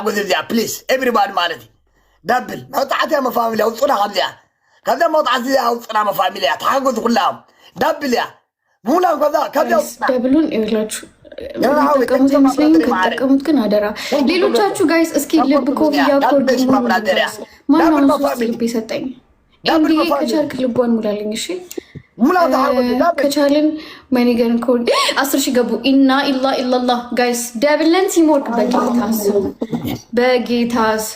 وزيا بليز everybody مالتي دبل موطعتي ما فاميليا وصنا خمسة كذا موطعتي وصنا ما فاميليا تحققوا كلهم دبل يا مولا كذا دبلون إيرلاچو ተቀሙት መስለኝ ከተቀሙት ግን አደራ ሌሎቻችሁ ጋይስ እስኪ ልብ ኮፍያ ኮርድ ማን ነው ልብ ይሰጠኝ እንዴ ከቻልክ ልቧን ሙላልኝ እሺ ከቻልን ማኒገን ኮድ 10 ሺህ ገቡ ኢና ኢላ ኢላላህ ጋይስ ደብለን ሲሞርክ በጌታስ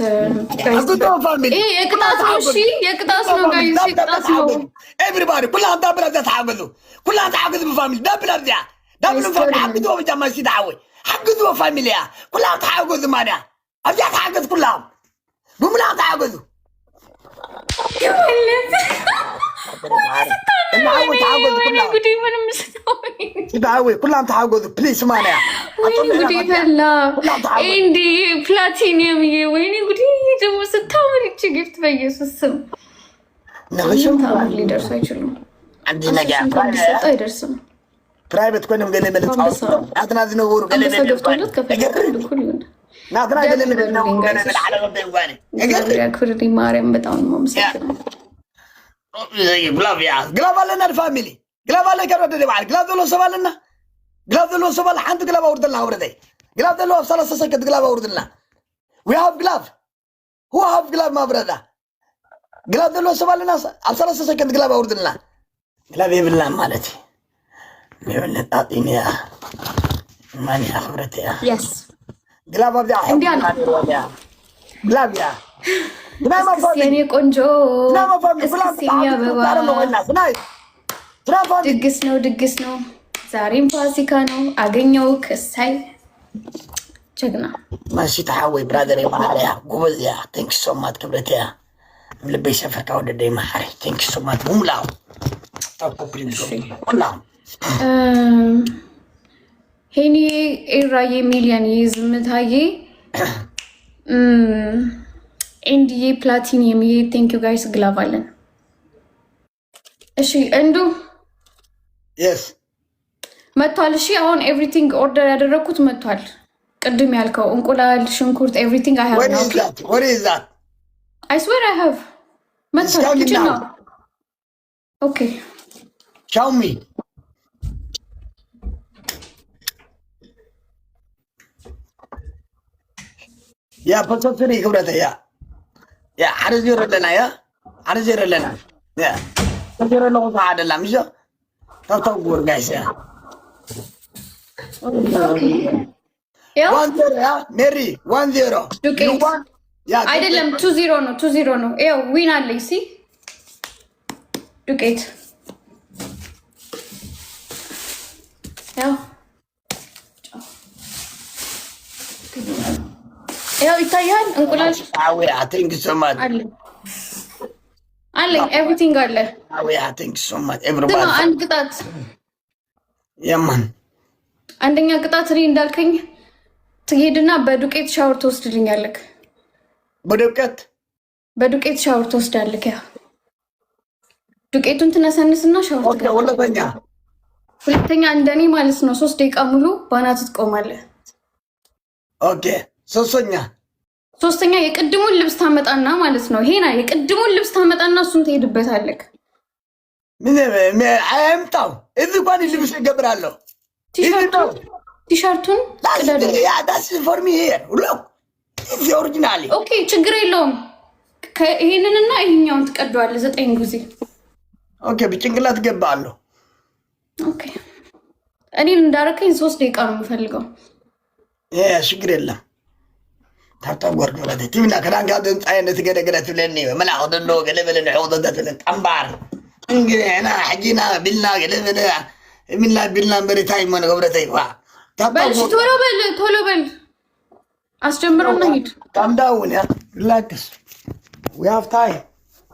ጋይስ የቅጣት ነው እሺ የቅጣት ነው ጋይስ የቅጣት ነው ኤቭሪባዲ ኩላን ዳብላ ተታገዙ ኩላን ተታገዙ በፋሚሊ ዳብላ دبلوا فوق حقدوا بجمع سيد عوي حقدوا فاميليا كلها تعاقدوا معنا أرجع تعاقد كلهم بملا تعاقدوا يا ولد تعاقدوا كلهم سيد عوي كلهم تعاقدوا بليز معنا ويني قدي فلا عندي بلاتينيوم ويني قدي جم ستامري تجيبت بيسوسم نغشم اللي درسوا يشلون عندنا جاب يدرسون برايفت كنا مقلنا من الصوت أتنا ذنور قلنا من الصوت ناتنا قلنا من النوم قلنا من على غبي واني يا كردي مارم بتاعون ممسك غلافيا غلاف لنا الفاميلي غلاف لنا كرد اللي بعد غلاف له سبال لنا غلاف له سبال حنت غلاف أورد لنا أوردي غلاف له بصلاة سكت غلاف أورد لنا we have glove who have glove ما بردا غلاف له سبال لنا بصلاة سكت غلاف أورد لنا غلاف يبلنا مالتي يقول لك أعطيني يا ماني أخبرتي يا يس قلاب أبدأ عندي أنا قلاب يا يعني كونجو اسكسيني بابا دقس نو زارين فاسيكا نو أغنيو كساي جغنا ماشي تحاوي برادر يا محاري قوز يا thank you so much كبرتي يا ملبي سفرك أود دي محاري thank you so much بوملاو تاكو برينزو بوملاو ሄኒ ኤራዬ ሚሊዮን ይዝምታዬ ኤንዲዬ ፕላቲኒየም ይ ቴንክ ዩ ጋይስ ግላቫለን እሺ እንዱ yes መጥቷል እሺ አሁን ኤቭሪቲንግ ኦርደር ያደረኩት መጥቷል ቅድም ያልከው እንቁላል ሽንኩርት ኤቭሪቲንግ አይ ሃቭ ናው what is that I swear I have መጥቷል ኪችን ነው ኦኬ show me يا بتصري كبرتها يا حرزير لنا يا حرزير لنا يا حرزير لنا وصعد الله مش تطور جايز يا 1-0 يا ميري 1-0 يا አይደለም 2-0 ነው 2-0 ነው ያው ዊን አለ ሲ ዱቄት ያው ያው ይታያል እንቁላል አዎ ያ ቲንክ ሶ ማች አለ ኤቭሪቲንግ አለ አዎ ያ ቲንክ ሶ ማች ኤቭሪባዲ አንድ ቅጣት የማን አንደኛ ቅጣት እኔ እንዳልከኝ ትሄድና በዱቄት ሻወር ትወስድልኛለህ በዱቄት ሻወር ትወስዳለህ ያ ዱቄቱን ትነሰንስና ሻወር ሁለተኛ እንደኔ ማለት ነው 3 ደቂቃ ሙሉ ባናት ትቆማለህ ኦኬ ሶስተኛ የቅድሙን ልብስ ታመጣና ማለት ነው ሄና የቅድሙን ልብስ ታመጣና እሱን ትሄድበታለህ ምን አይምጣው እዚህ እንኳን ልብስ ይገብራለሁ ቲሸርቱን ያ that's for me here look it's original ኦኬ ችግር የለውም ይሄንንና ይሄኛውን ትቀደዋለህ 9 ጊዜ ኦኬ በጭንቅላት ገባለሁ ኦኬ እኔን እንዳረከኝ 3 ደቂቃ ነው የምፈልገው ችግር የለም ታጣው ወርቅ ወለደ ቲምና ከዳን ጋር ደንጣ አይነት ገደገለት ለኔ መላው ደሎ ገለበለ ዑደደት ለጣምባር እንግዲህ انا حجينا بالنا ገለበለ ሚላ ቢልና በሪታይ ማን ገብረታይ ዋ ታጣው ቶሎ በል አስጀምረው ነው ሂድ ታምዳውን ያ relax we have time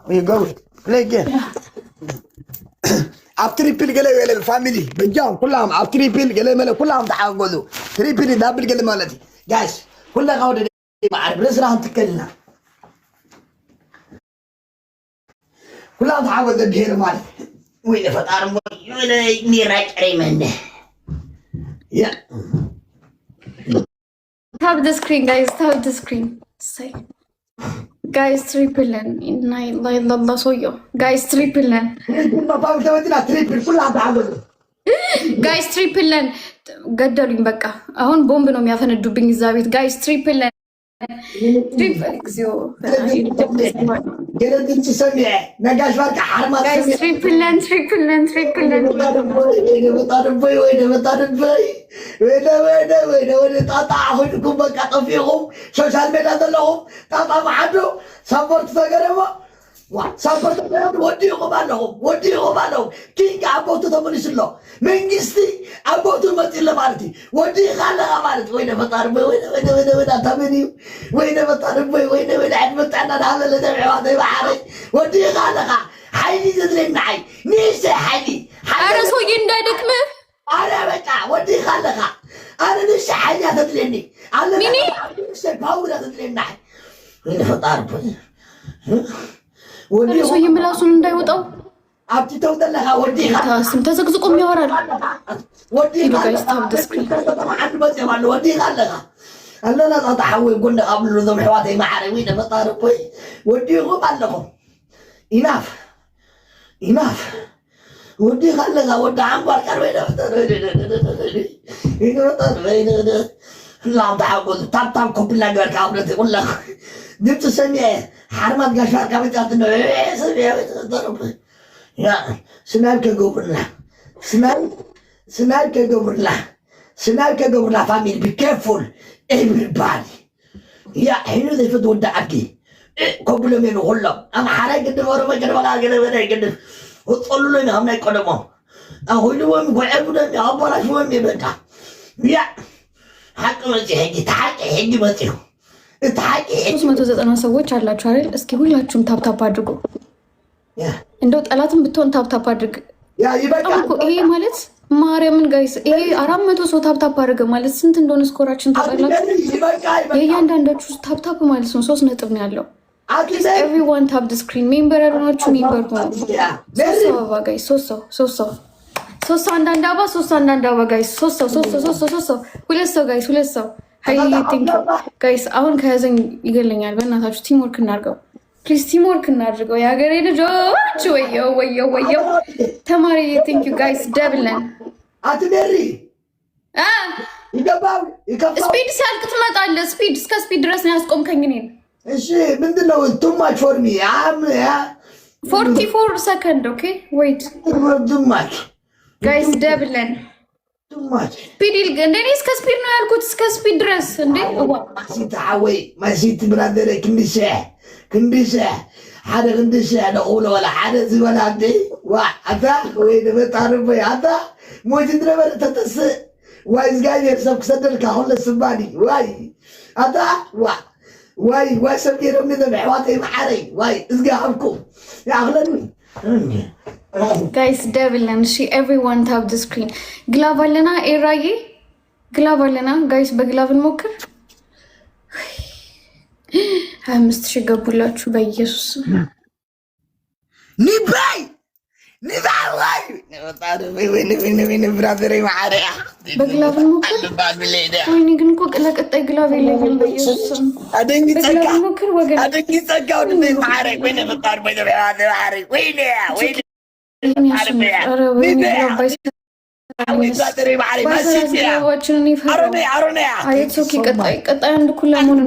we go play again ኣብ ትሪፕል ገለ ገለ ፋሚሊ በጃም ኩላም ኣብ ትሪፕል ገለ መለ ኩላም ተሓገዙ ትሪፕል ዳብል ገለ ማለት ጋይስ ኩላም ወደ ማዕረብ ለስራን ትከልና ኩላም ተሓገዙ ብሄር ማለት ወይ ፈጣር ወይ ኒራጭ ረይመነ ያ ታብ ደ ስክሪን ጋይስ ታብ ደ ስክሪን ጋይስ ትሪፕል ነን እና ላላ ሰውየው ጋይስ ትሪፕል ነን ጋይስ ትሪፕል ነን ገደሉኝ በቃ አሁን ቦምብ ነው የሚያፈነዱብኝ እዛ ቤት ጋይስ ትሪፕል ነን ወዲኹም ኣለኹም ኪንግ ኣቦቱ ተመሊሱሎ መንግስቲ ኣቦቱ መፂሎ ማለት እዩ ወዲኻ ኣለኻ ማለት ወይነ ፈጣሪቦይ ወይነ ተመንዩ ወይነ ፈጣሪቦይ ወይነ ዕድመጣና ናበለ ደብዕዋተይ ባሕረይ ወዲኻ ኣለኻ ሓይሊ ዘድለየና ሓይ ንእሰይ ሓይሊ ኣረ ሰውዬ እንዳይደክምህ ኣረ በቃ ወዲኻ ኣለኻ ኣነ ንእሰይ ሓይሊ ተድልየኒ ሚኒ ንእሰይ ፓውር ተድልየና ሓይ ወይነ ፈጣሪቦይ ሰውዬ ምላሱን እንዳይወጣው ኣብቲ ተው ዘለኻ ወዲኻ ስም ተዘግዝቆም ያወራል ወዲኻ ዓንዲ መፅኦም ኣሎ ወዲኻ ኣለኻ ኣለና ፃታ ሓወይ ጎኒ ኣብሉ ዞም ኣሕዋተይ ማዕረይ ወይ ፈጣሪቦይ ወዲኹም ኣለኹም ኢናፍ ወዲኻ ኣለኻ ወዲ ዓንጓር ቀር ወይ ላም ተሓጎዙ ታብታብ ኮምፕልና ገበርካ ኣብለተይ ቁለኽ ድምፂ ሰሚዐ ሓርማት ጋሻርካ መጫት ስናብ ከገብርላ ፋሚሊ ቢኬርፉል ኤቭሪባዲ ያ ሒኑ ዘይፈት ወዲ ዓዲ ከብሎም የሉ ኩሎም ኣምሓራ ይግድፍ ኦሮሞ ገደበላ ገደበላ ይግድፍ ወፀሉሎ ሚ ከም ናይ ቀደሞም ኣኮይድዎም ጎዕቡዶም ኣበላሽዎም ይበቃ ያ ሓቂ መፅኡ ሕጂ ተሓቂ ሕጂ መፅኡ 390 ሰዎች አላችሁ አይደል? እስኪ ሁላችሁም ታፕታፕ አድርጉ። እንደው ጠላትም ብትሆን ታፕታፕ አድርግ። ይሄ ማለት ማርያምን ጋይስ ይሄ 400 ሰው ታፕታፕ አድርገ ማለት ስንት እንደሆነ ስኮራችን ታውቃላችሁ? የእያንዳንዳችሁ ታፕታፕ ማለት ነው 3 ነጥብ ነው ያለው። ኤቭሪዋን ታፕ ደ ስክሪን ሜምበር ያልሆናችሁ ሜምበር ሆኑ። 3 ሰው አበባ ጋይስ 3 ሰው አንዳንድ አበባ 3 አንዳንድ አበባ ጋይስ 3 ሰው 2 ሰው ጋይስ 2 ሰው ሀይ ቲንክ ጋይስ አሁን ከያዘኝ ይገለኛል። በእናታችሁ ቲምወርክ እናድርገው ፕሊዝ፣ ቲምወርክ እናድርገው የሀገሬ ልጆች። ወየው ተማሪ ቲንክ ዩ ጋይስ ደብለን አትደሪ ይገባው ስፒድ ሲያልቅ ትመጣለህ። ስፒድ እስከ ስፒድ ድረስ ነው ያስቆምከኝ እኔን። እሺ ምንድነው ቱማች ፎር ሚ 44 ሰከንድ ኦኬ ዌይት ቱማች ጋይስ ደብለን ስፒድ ይልቅ እንደኔ እስከ ስፒድ ነው ያልኩት፣ እስከ ስፒድ ድረስ እንዴ ማሲት ሓወይ ማሲት ብራደረ ክንዲስሕ ሓደ ክንዲስሕ ደቁሎ ወላ ሓደ ዝበላ እንዴ ዋ ኣታ ወይ ንፈጣሪቦይ ኣታ ሞት ዝነበረ ተተስእ ዋይ እግዚኣብሔር ሰብ ክሰደልካ ኩለ ስባኒ ዋይ ኣታ ዋይ ሰብ ገይሮምኒ ዘምሕዋተይ ማሓረይ ዋይ እዝጋሃብኩም ይኣኽለኒ ጋይስ ደብለን እሺ ኤቭሪዋን ታፕ ደ ስክሪን። ግላቭ አለና ኤራዬ ግላቭ አለና ጋይስ በግላቭ እንሞክር። 25,000 ገቡላችሁ በኢየሱስ ኒባይ ብራዘሬ ማዕረያ በግላቭ እንሞክር። ወይኔ ግን እኮ ለቀጣይ ግላቭ የለኝም በኢየሱስ በግላቭ እንሞክር ወገን ቀጣይ አንድ ኩላ መሆን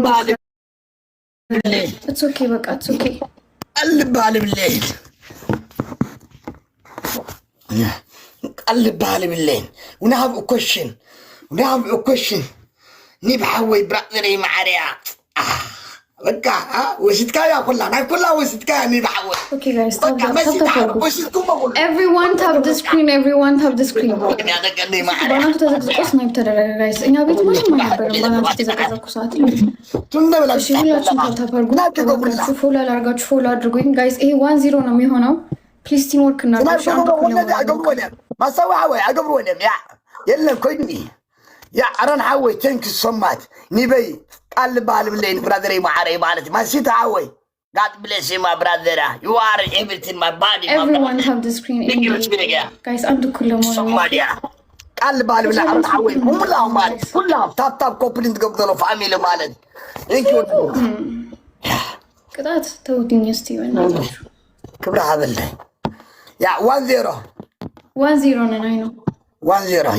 በቃ ቀልባል ብለን ونهب question نبحوي برأذري معريا بقى وشتكا يا كلها وشتكا نبحوي okay guys everyone tap the screen انا قال لي معريا ባናቱ ተዘቅዝቆ ስናይፕ ተደረገ ጋይስ እኛ ቤት ምንም አልነበረም ባናቱ ተዘቅዘቁ ሰዓት እሺ ሁላችሁም ታፕታፕ አድርጉ ፎሎ አላርጋችሁ ፎሎ አድርጉኝ ጋይስ ይሄ 1-0 ነው የሚሆነው ፕሊዝ ቲም ወርክ እናድርግ ما سوى حوي أقبل ولم يلا كويني يا أرن حوي تنك الصمات نبي قال بالي بالليل برادري ما عاري بالتي ما سيت حوي God bless you my brother you are everything my body everyone have the screen guys I'm the cool one قال بالي لا حوي كلهم مال كلهم تاب كوبلين تقبضوا فاميلي مالن انكو قطعت توديني استيوان كبرها بالله يا 1-0 1-0 ناينو 1-0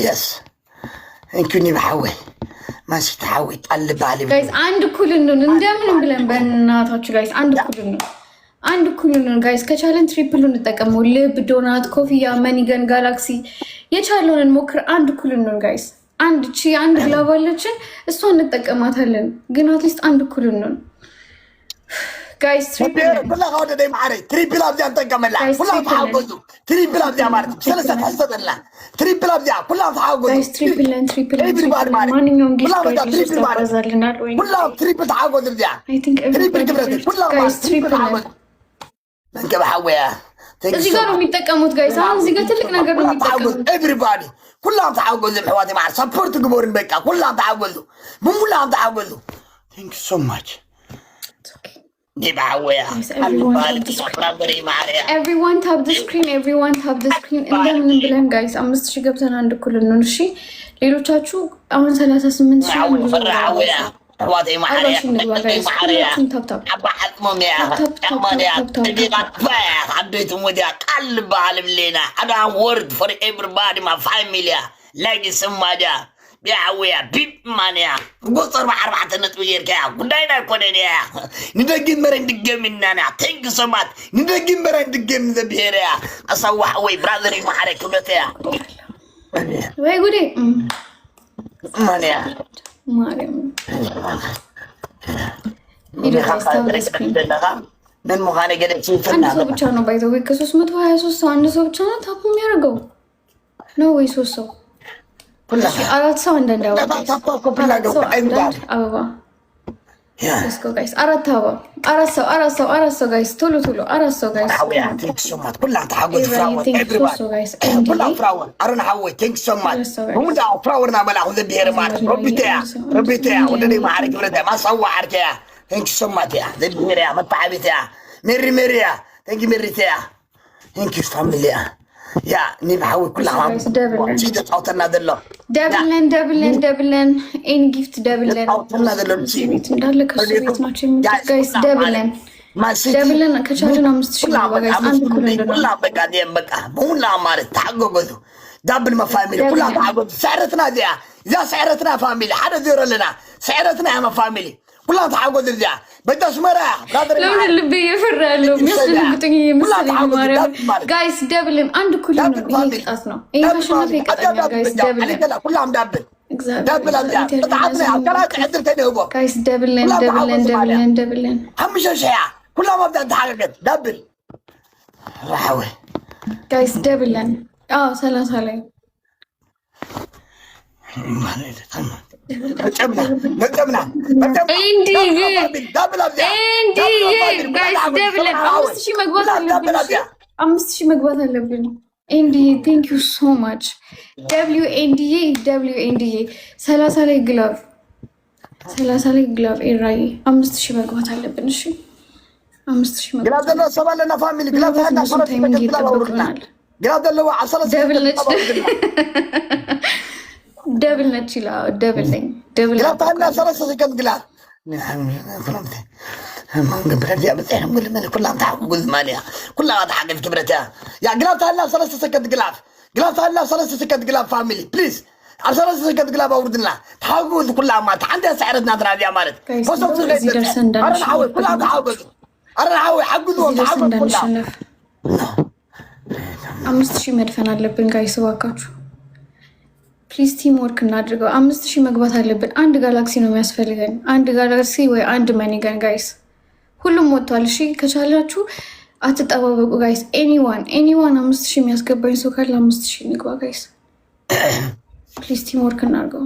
يس انكوني بحوي ماشي تحوي قال بالي ጋይስ አንድ እኩል እንደምን ብለን በእናታችሁ ጋይስ አንድ እኩል ነው ጋይስ ከቻለን ትሪፕሉን እንጠቀመው ልብ ዶናት ኮፊያ መኒገን ጋላክሲ የቻለውን ሞክር አንድ እኩል ነው ጋይስ አንድ ግላቭ አለችን እሷን እንጠቀማታለን ግን አትሊስት አንድ እኩል ነው ጋይስ كلها هذا داي معري تريبل ابدا نطقملا كلها تعاوزوا تريبل ابدا مارت ثلاثه حصتنا تريبل ابدا كلها تعاوزوا ጋይስ ትሪፕል ማንኛውም ጊዜ ተባዛልናል ወይ كلها تريبل تعاوز ابدا تريبل كبرت كلها ጋይስ ትሪፕል انت بحويا እዚህ ጋር ነው የሚጠቀሙት ጋይስ አሁን እዚህ ጋር ትልቅ ነገር ነው የሚጠቀሙት everybody كلها تعاوزوا حواتي مع سبورت جمهور بك كلها تعاوزوا من كلها تعاوزوا thank you so much everyone tap the screen እንደምን ብለን ጋይስ 5000 ገብተን አንድ እኩል ነው እሺ ሌሎቻችሁ አሁን 38 ሺህ حواتي معريا أبا حطمهم يا أمانيا تجيغات فايح عدويتم وديا قلب عالم لينا أنا word for everybody my family لاقي سما جا بيعويا بيب مانيا قصر مع 4 نتوير كيا قداينا كونين يا ندقين مرين دقين مننا thank you so much ندقين مرين دقين من ذبير يا أصوح وي برادري معريا كبتيا وي قولي مانيا ማርያም من مخانة قدر አንድ ሰው ብቻ ነው ባይዘው ከ323 ሰው አንድ ሰው ብቻ ነው ታፕ የሚያደርገው ነው ወይ 3 ሰው አራት ሰው እንደንዳው አበባ let's go guys አራት ሰው guys ቶሎ አራት ሰው guys كلها تحول كلها فراور أرنا حوي thank you so much هم دا فراورنا بلا هو ذا بير مات ربيتها ودني ما عارف ولا ما صور عركيا thank you so much يا ذا بير يا ما تعبتها مري يا thank you مريتها thank you family يا نيم حوي كلها جيدة أوتنا دلله دبلن إن gift دبلن أوتنا دلله ندلك السويت ما تشيم guys دبلن كشارنا مستشفى guys أنت كلها بقى ديم بقى مو لا مارد تعقبوا دبل ما فاميلي كلها تعقب سعرتنا دي إذا سعرتنا فاميلي حدا دير لنا سعرتنا يا ما فاميلي كلها تعقد دي بدش مرة لو اللي يفرع له مثل بتجي مثل ماريو جايز دبلن عند كل هيك أصلا إيه عشان في كتير جايز دبلن كلهم دبل دبل تعطني كلام عدل تاني هو جايز دبلن هم شيء كلهم أبدأ تحقق دبل راحوي جايز دبلن سلام نجمنا اندي جايز دبلن 5000 مقبوض አለብን ኤንዲ ቴንክ ዩ ሶ ማች ደብሊው ኤንዲ 30 ላይ ግላቭ ኤራይ 5000 መግባት አለብን እሺ 5000 መግባት ግላቭ ደሎ ሰባለና ፋሚሊ ግላቭ ታና ሶረት ይጠብቁናል ግላቭ ደሎ 10 دبل نتشيلا دبل لا طالع صار سكند جلاب فهمت ما قبل يا بس احنا نقول من كلها تعقد ماليه كلها تعقد كبرتها يا جلاب طالع صار سكند جلاب طالع صار سكند جلاب فاميلي بليز على صار سكند جلاب اوردنا تعقد كلها ما عندها سعرتنا ترى يا مارد انا نحاول كلها تعقد انا نحاول حقدوا تعقد كلها 5000 መድፈን አለብን ጋይስ ዋካችሁ ፕሊዝ ቲም ወርክ እናድርገው 5000 መግባት አለብን አንድ ጋላክሲ ነው የሚያስፈልገን አንድ ጋላክሲ ወይ አንድ መኒገን ጋይስ ሁሉም ወጥቷል እሺ ከቻላችሁ አትጠባበቁ ጋይስ ኤኒዋን 5000 የሚያስገባኝ ሰው ካለ 5000 ንግባ ጋይስ ፕሊዝ ቲም ወርክ እናድርገው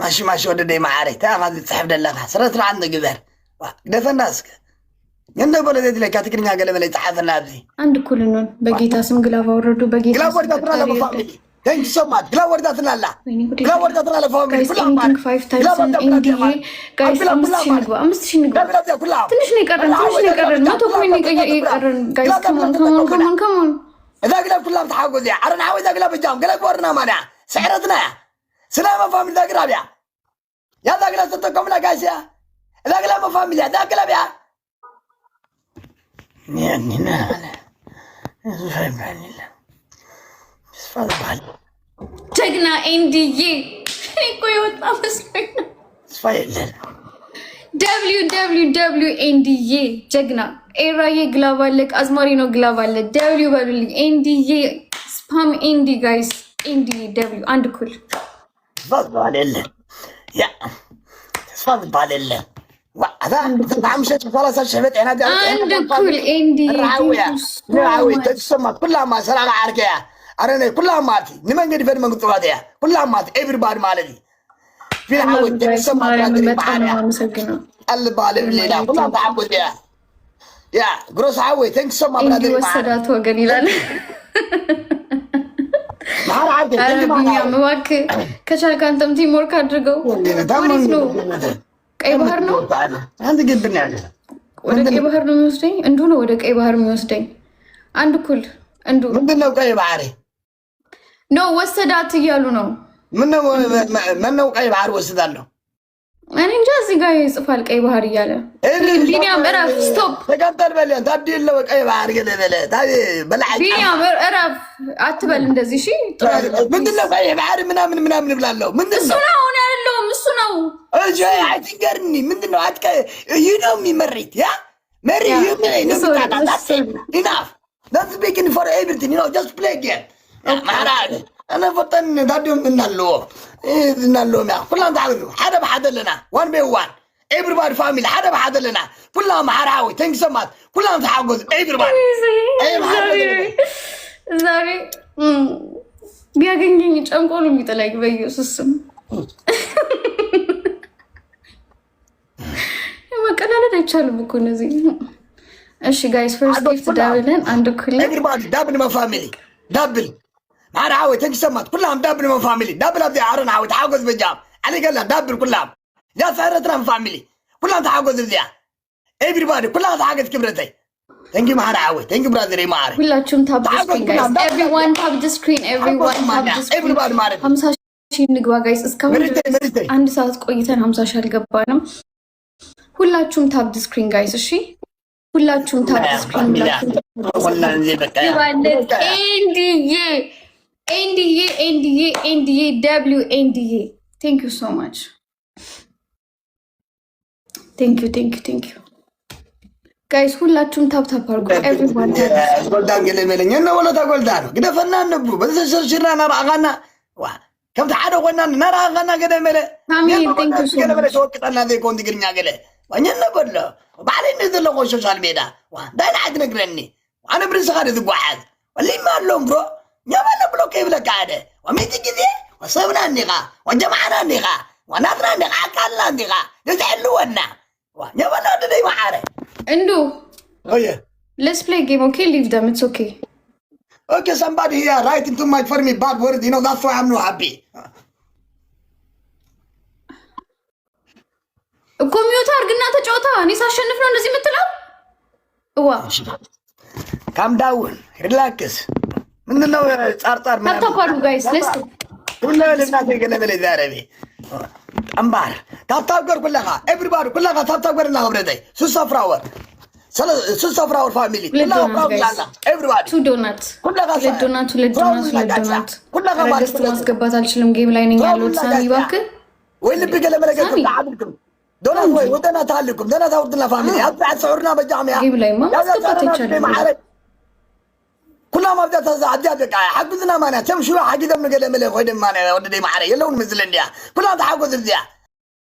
ماشي ወደ ደይ ማዓሪ ታፋዝ ጽሕፍ ደለኻ ስረት አንድ ግበር ደፈናስከ يندو بلد يدلك كاتكرين هاقل ملي تحافرنا بذي عند كل نون بقيتا سم قلاف وردو بقيتا قلاف وردو فرنا لما فاميلي Thank you so much. Gila wardatna la. Gila wardatna la family. Guys, ending 5 times and NDA. Guys, 5,000 ንግባ 5,000 ንግባ። ትንሽ ነው የቀረን መቶ ኮይን የቀረን guys. Come on. إذا قلب كلهم تحاقوا ذي عرنا عاوي إذا قلب الجام قلب ورنا مانع سعرتنا سلام فاميلي ذا قلب يا ذا قلب تتكم لك يا إذا قلب فاميلي ذا قلب يا يعني نانا فاهم عني لا فاضل بحال تجنا NDA كويوت أمسكنا فايل NDA جگنا ኤራዬ ግላብ አለክ አዝማሪኖ ግላብ አለ ደብሊው በሉልኝ ኤንዲዬ ስፓም ኤንዲ ጋይስ ኤንዲ ደብሊው አንድ ኩል ባለ ያ ስፋት ባለ ዋዳ ታምሸት 30 ሸበት انا አንድ ኩል ኤንዲ راوي تسمع كلها سرعه عركه انا كلها ماتي نمنجد فين من قطواتيا كلها ماتي everybody مالدي في راوي تسمع በጣም ነው አመሰግናለሁ البال الليله كلها تعبد يا جروس عوي ثانك سو ما برادر وسدات وغن ይላል ማራ አደ ቢኒያም እባክህ ከቻልክ አንተም ቲም ወርክ አድርገው ቀይ ባህር ነው አንተ ግድና ያለ ወደ ቀይ ባህር ነው የሚወስደኝ እንዱ ነው ወደ ቀይ ባህር የሚወስደኝ አንድ ኩል እንዱ ምንድነው ቀይ ባህር ኖ ወሰዳት እያሉ ነው ምነው ቀይ ባህር ወስዳለሁ እኔ እንጃ እዚህ ጋር ይጽፋል ቀይ ባህር እያለ ቢኒያም እረፍ ስቶፕ ተቀጠል በለን ታዲለው ቀይ ባህር ገለበለ ታዲ በላጭ ቢኒያም እረፍ አትበል እንደዚህ እሺ ምንድነው ቀይ ባህር ምናምን ብላለው ምንድነው እሱ ነው አሁን ያለው እሱ ነው እጂ አይትገርኒ ምንድነው አትከ you መሪት ያ መሪ ነው ታታታ enough that's speaking for everything just play game ማራግ انا فطن داديوم منالو نالو ما كلهم تعالوا حدا بحد لنا 1 by 1 everybody family حدا بحد لنا كلهم حراوي ثانك سو مات كلهم تعاقد everybody ዛሬ ቢያገኘኝ ጨንቆሉ የሚጠላኝ በኢየሱስ ስም መቀላለድ አይቻልም እኮ እነዚህ እሺ ጋይስ ፈርስት ጊፍት ዳብልን አንድ ኩል everybody double my family double معنا عاوي تنسمت كلهم دابل من فاميلي دابل ابدي عارن عاوي تعاقد بالجام علي قال دابل كلهم يا سهرتنا من فاميلي كلهم تعاقد بالجام everybody كلها تعاقد كبرتي ثانك يو معنا عاوي ثانك يو براذر معنا كلكم تاب سكرين جايز everyone tap the screen everyone tap the screen everybody معنا 50,000 ንግባ ጋይስ እስካሁን አንድ ሰዓት ቆይተን 50,000 አልገባንም ሁላችሁም ታብ the screen ጋይስ እሺ ሁላችሁም ታብ the screen ወላሂ በቃ NDA WNDA thank you so much thank you guys ሁላችሁም ታፕ አድርጉ everyone ጎልዳን ገለመለኝ እና ወለታ ጎልዳ ነው ግደፈና ነቡ በተሰርሽራ ናራጋና ዋ ከምታ ሓደ ቆና ናራጋና ገደመለ አሜን thank you so much ተወቅጠና ዘይ ኮንት ግርኛ ገለ ወኘና በለ ባለኝ ዘለ ሶሻል ሜዳ ዋ ዳይና አድ ነግረኒ انا برز خالد الواحد واللي ما لهم برو يا بلو كيف لك عاده وميت كذي وصبنا النقا وجمعنا النقا ونادنا النقا كلا النقا نزعلوا لنا يا بلو دي ما عارف اندو yeah let's play game okay leave them it's okay somebody here write into my for me bad word that's why I'm not happy ኮምፒውተር ግና ተጫውታ እኔ ሳሸንፍ ነው እንደዚህ የምትለው ዋ calm down relax ምንድነው ጻርጻር ማለት ታፓሉ ጋይስ let's go ሁሉ ለናተ ገለበለ ዛሬ አምባር ታታገር ኩለኻ everybody ኩለኻ ታታገርና ገብረታይ ሱሳፍራወር ፋሚሊ ኩለኻ everybody two donuts ኩለኻ ዶናት ኩለኻ ማስገባት አልችልም ጌም ላይ ነኝ ያለው ሳሚ እባክህ ወይ ልብ ገለበለ ገለበለ ዶናት ወይ ወደና ታልኩም ደና ታውርድና ፋሚሊ አጥዓት ሰዑርና በጃሚያ ጌም ላይ ማስገባት ይቻላል كلها ما بدأت عديت حقدنا ما أنا تمشي واحد كذا من قلم له خدم ما أنا ودي معري يلون مثل النيا كلها تحقد الزيا